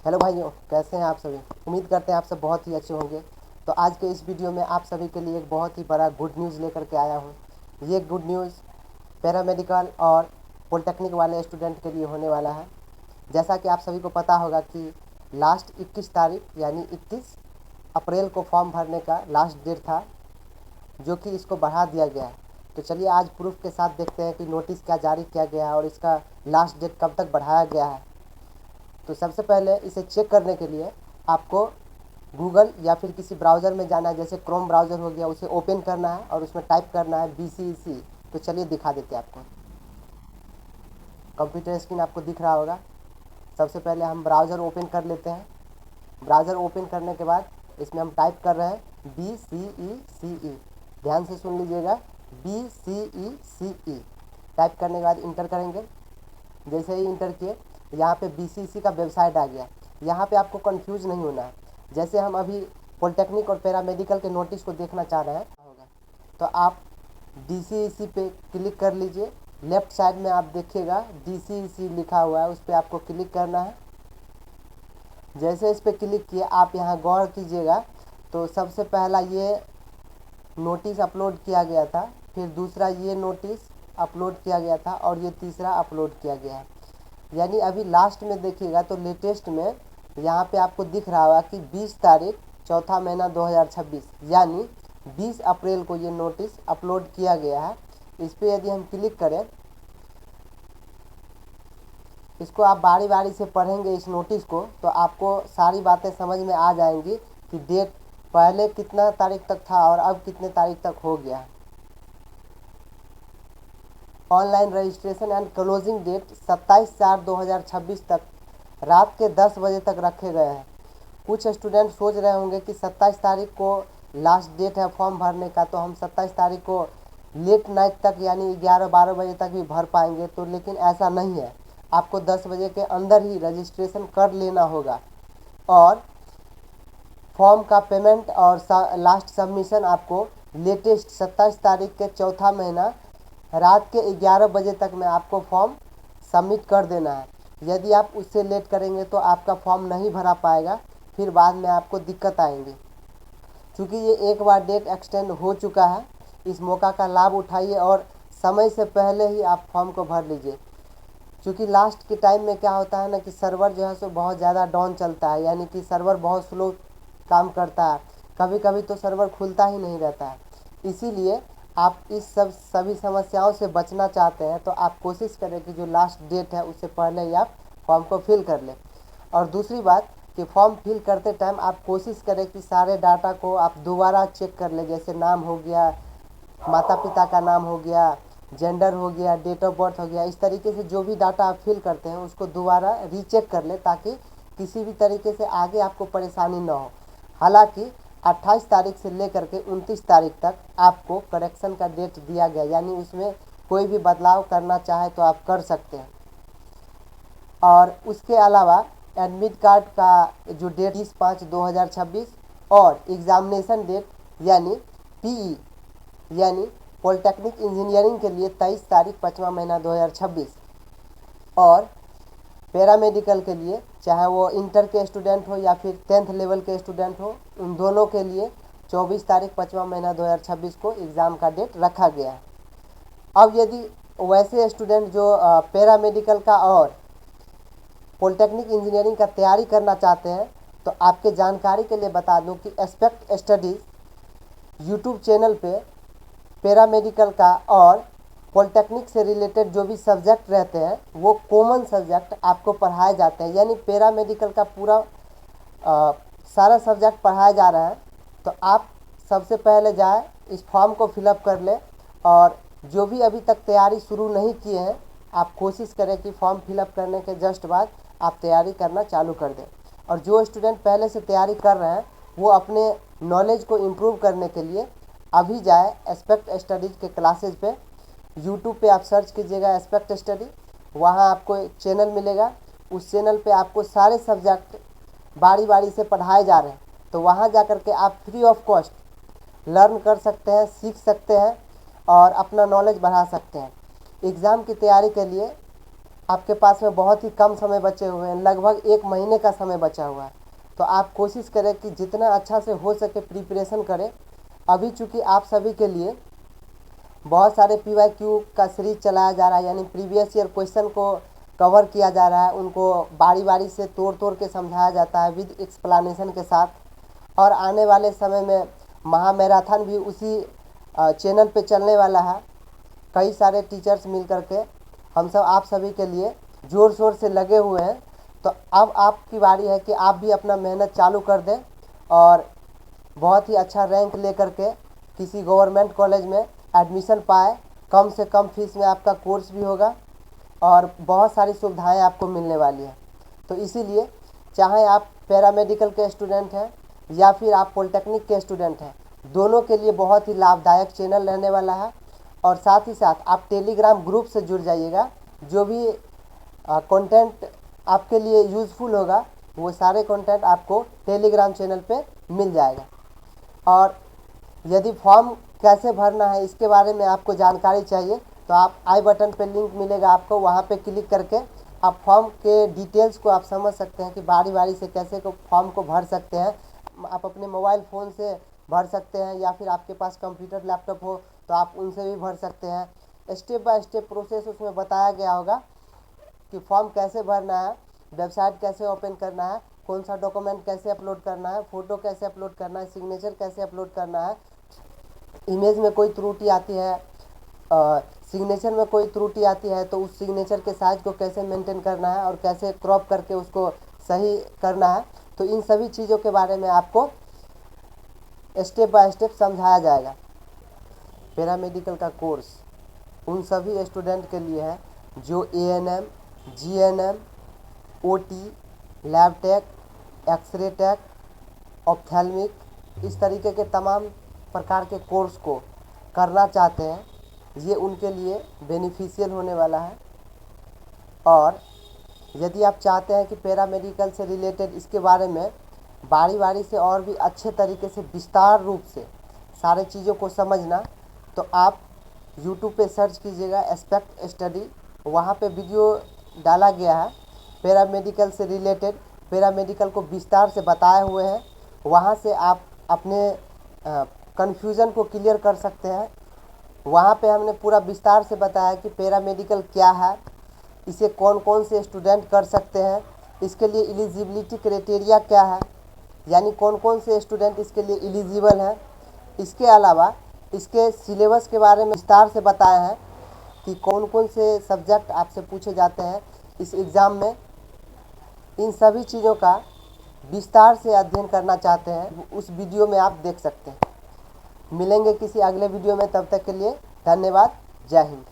Hello भाइयों, कैसे हैं आप सभी। उम्मीद करते हैं आप सब बहुत ही अच्छे होंगे। तो आज के इस वीडियो में आप सभी के लिए एक बहुत ही बड़ा गुड न्यूज़ लेकर के आया हूँ। ये गुड न्यूज़ पैरामेडिकल और पॉलिटेक्निक वाले स्टूडेंट के लिए होने वाला है। जैसा कि आप सभी को पता होगा कि लास्ट 21 तारीख यानी 21 अप्रैल को फॉर्म भरने का लास्ट डेट था, जो कि इसको बढ़ा दिया गया है। तो चलिए आज प्रूफ के साथ देखते हैं कि नोटिस क्या जारी किया गया है और इसका लास्ट डेट कब तक बढ़ाया गया है। तो सबसे पहले इसे चेक करने के लिए आपको गूगल या फिर किसी ब्राउज़र में जाना है, जैसे क्रोम ब्राउज़र हो गया, उसे ओपन करना है और उसमें टाइप करना है BCEC। तो चलिए दिखा देते हैं आपको। कंप्यूटर स्क्रीन आपको दिख रहा होगा। सबसे पहले हम ब्राउज़र ओपन कर लेते हैं। ब्राउज़र ओपन करने के बाद इसमें हम टाइप कर रहे हैं BCECE। ध्यान से सुन लीजिएगा, BCECE। टाइप करने के बाद इंटर करेंगे। जैसे ही इंटर किए, यहाँ पे BCEC का वेबसाइट आ गया। यहाँ पे आपको कंफ्यूज नहीं होना है। जैसे हम अभी पॉलिटेक्निक और पैरामेडिकल के नोटिस को देखना चाह रहे हैं होगा, तो आप DCEC पे क्लिक कर लीजिए। लेफ्ट साइड में आप देखिएगा DCEC लिखा हुआ है, उस पर आपको क्लिक करना है। जैसे इस पर क्लिक किए, आप यहाँ गौर कीजिएगा तो सबसे पहला ये नोटिस अपलोड किया गया था, फिर दूसरा ये नोटिस अपलोड किया गया था और ये तीसरा अपलोड किया गया है। यानी अभी लास्ट में देखिएगा तो लेटेस्ट में यहाँ पे आपको दिख रहा होगा कि 20 तारीख चौथा महीना 2026 यानी 20 अप्रैल को ये नोटिस अपलोड किया गया है। इस पर यदि हम क्लिक करें, इसको आप बारी बारी से पढ़ेंगे इस नोटिस को, तो आपको सारी बातें समझ में आ जाएंगी कि डेट पहले कितना तारीख तक था और अब कितने तारीख तक हो गया है। Online registration and closing date 27/4/2026 तक रात के 10 बजे तक रखे गए हैं। कुछ स्टूडेंट सोच रहे होंगे कि 27 तारीख को लास्ट डेट है फॉर्म भरने का, तो हम 27 तारीख को लेट नाइट तक यानी 11-12 बजे तक भी भर पाएंगे। तो लेकिन ऐसा नहीं है, आपको 10 बजे के अंदर ही रजिस्ट्रेशन कर लेना होगा और फॉर्म का पेमेंट और लास्ट सबमिशन आपको लेटेस्ट 27 तारीख के चौथा महीना रात के 11 बजे तक में आपको फॉर्म सबमिट कर देना है। यदि आप उससे लेट करेंगे तो आपका फॉर्म नहीं भरा पाएगा, फिर बाद में आपको दिक्कत आएंगी। क्योंकि ये एक बार डेट एक्सटेंड हो चुका है, इस मौका का लाभ उठाइए और समय से पहले ही आप फॉर्म को भर लीजिए। क्योंकि लास्ट के टाइम में क्या होता है ना कि सर्वर जो है सो बहुत ज़्यादा डाउन चलता है, यानी कि सर्वर बहुत स्लो काम करता है, कभी कभी तो सर्वर खुलता ही नहीं रहता है। इसीलिए आप इस सभी समस्याओं से बचना चाहते हैं तो आप कोशिश करें कि जो लास्ट डेट है उससे पहले ही आप फॉर्म को फिल कर लें। और दूसरी बात कि फॉर्म फिल करते टाइम आप कोशिश करें कि सारे डाटा को आप दोबारा चेक कर लें, जैसे नाम हो गया, माता पिता का नाम हो गया, जेंडर हो गया, डेट ऑफ बर्थ हो गया। इस तरीके से जो भी डाटा आप फिल करते हैं उसको दोबारा रीचेक कर लें, ताकि किसी भी तरीके से आगे आपको परेशानी ना हो। हालांकि 28 तारीख से लेकर के 29 तारीख तक आपको करेक्शन का डेट दिया गया, यानी उसमें कोई भी बदलाव करना चाहे तो आप कर सकते हैं। और उसके अलावा एडमिट कार्ड का जो डेट 20/5/2026 और एग्ज़ामिनेशन डेट यानी PE यानी पॉलिटेक्निक इंजीनियरिंग के लिए 23 तारीख 5वां महीना 2026 और पैरामेडिकल के लिए चाहे वो इंटर के स्टूडेंट हो या फिर 10th लेवल के स्टूडेंट हो, उन दोनों के लिए 24 तारीख 5वां महीना 2026 को एग्ज़ाम का डेट रखा गया है। अब यदि वैसे स्टूडेंट जो पैरामेडिकल का और पॉलिटेक्निक इंजीनियरिंग का तैयारी करना चाहते हैं, तो आपके जानकारी के लिए बता दूं कि एस्पेक्ट स्टडीज़ यूट्यूब चैनल पे पैरामेडिकल का और पॉलिटेक्निक से रिलेटेड जो भी सब्जेक्ट रहते हैं वो कॉमन सब्जेक्ट आपको पढ़ाए जाते हैं। यानी पैरामेडिकल का पूरा सारा सब्जेक्ट पढ़ाया जा रहा है। तो आप सबसे पहले जाए इस फॉर्म को फिलअप कर लें, और जो भी अभी तक तैयारी शुरू नहीं किए हैं आप कोशिश करें कि फॉर्म फिलअप करने के जस्ट बाद आप तैयारी करना चालू कर दें। और जो स्टूडेंट पहले से तैयारी कर रहे हैं वो अपने नॉलेज को इम्प्रूव करने के लिए अभी जाए एस्पेक्ट स्टडीज़ के क्लासेज पे। यूट्यूब पे आप सर्च कीजिएगा एस्पेक्ट स्टडी, वहाँ आपको एक चैनल मिलेगा। उस चैनल पे आपको सारे सब्जेक्ट बारी बारी से पढ़ाए जा रहे हैं, तो वहाँ जा कर के आप फ्री ऑफ कॉस्ट लर्न कर सकते हैं, सीख सकते हैं और अपना नॉलेज बढ़ा सकते हैं। एग्ज़ाम की तैयारी के लिए आपके पास में बहुत ही कम समय बचे हुए हैं, लगभग 1 महीने का समय बचा हुआ है। तो आप कोशिश करें कि जितना अच्छा से हो सके प्रिपरेशन करें। अभी चूँकि आप सभी के लिए बहुत सारे PYQ का सीरीज चलाया जा रहा है, यानी प्रीवियस ईयर क्वेश्चन को कवर किया जा रहा है, उनको बारी बारी से तोड़ तोड़ के समझाया जाता है विद एक्सप्लेनेशन के साथ। और आने वाले समय में महा मैराथन भी उसी चैनल पे चलने वाला है। कई सारे टीचर्स मिल करके हम सब आप सभी के लिए ज़ोर शोर से लगे हुए हैं। तो अब आपकी बारी है कि आप भी अपना मेहनत चालू कर दें और बहुत ही अच्छा रैंक ले करके किसी गवर्नमेंट कॉलेज में एडमिशन पाए। कम से कम फीस में आपका कोर्स भी होगा और बहुत सारी सुविधाएं आपको मिलने वाली हैं। तो इसीलिए चाहे आप पैरामेडिकल के स्टूडेंट हैं या फिर आप पॉलिटेक्निक के स्टूडेंट हैं, दोनों के लिए बहुत ही लाभदायक चैनल रहने वाला है। और साथ ही साथ आप टेलीग्राम ग्रुप से जुड़ जाइएगा। जो भी कंटेंट आपके लिए यूज़फुल होगा वो सारे कंटेंट आपको टेलीग्राम चैनल पे मिल जाएगा। और यदि फॉर्म कैसे भरना है इसके बारे में आपको जानकारी चाहिए तो आप आई बटन पे लिंक मिलेगा आपको, वहाँ पे क्लिक करके आप फॉर्म के डिटेल्स को आप समझ सकते हैं कि बारी बारी से कैसे को फॉर्म को भर सकते हैं। आप अपने मोबाइल फ़ोन से भर सकते हैं या फिर आपके पास कंप्यूटर लैपटॉप हो तो आप उनसे भी भर सकते हैं। स्टेप बाय स्टेप प्रोसेस उसमें बताया गया होगा कि फॉर्म कैसे भरना है, वेबसाइट कैसे ओपन करना है, कौन सा डॉक्यूमेंट कैसे अपलोड करना है, फ़ोटो कैसे अपलोड करना है, सिग्नेचर कैसे अपलोड करना है, इमेज में कोई त्रुटि आती है, सिग्नेचर में कोई त्रुटि आती है तो उस सिग्नेचर के साइज को कैसे मेंटेन करना है और कैसे क्रॉप करके उसको सही करना है। तो इन सभी चीज़ों के बारे में आपको स्टेप बाय स्टेप समझाया जाएगा। पैरामेडिकल का कोर्स उन सभी स्टूडेंट के लिए है जो ANM, GNM, OT, lab tech, x ray tech, ophthalmic इस तरीके के तमाम प्रकार के कोर्स को करना चाहते हैं। ये उनके लिए बेनिफिशियल होने वाला है। और यदि आप चाहते हैं कि पैरामेडिकल से रिलेटेड इसके बारे में बारी बारी से और भी अच्छे तरीके से विस्तार रूप से सारे चीज़ों को समझना, तो आप YouTube पे सर्च कीजिएगा एस्पेक्ट स्टडी, वहाँ पे वीडियो डाला गया है पैरामेडिकल से रिलेटेड, पैरामेडिकल को विस्तार से बताए हुए हैं। वहाँ से आप अपने कन्फ्यूज़न को क्लियर कर सकते हैं। वहाँ पे हमने पूरा विस्तार से बताया कि पैरामेडिकल क्या है, इसे कौन कौन से स्टूडेंट कर सकते हैं, इसके लिए एलिजिबिलिटी क्राइटेरिया क्या है, यानी कौन कौन से स्टूडेंट इसके लिए एलिजिबल हैं। इसके अलावा इसके सिलेबस के बारे में विस्तार से बताए हैं कि कौन कौन से सब्जेक्ट आपसे पूछे जाते हैं इस एग्ज़ाम में। इन सभी चीज़ों का विस्तार से अध्ययन करना चाहते हैं उस वीडियो में आप देख सकते हैं। मिलेंगे किसी अगले वीडियो में, तब तक के लिए धन्यवाद। जय हिंद।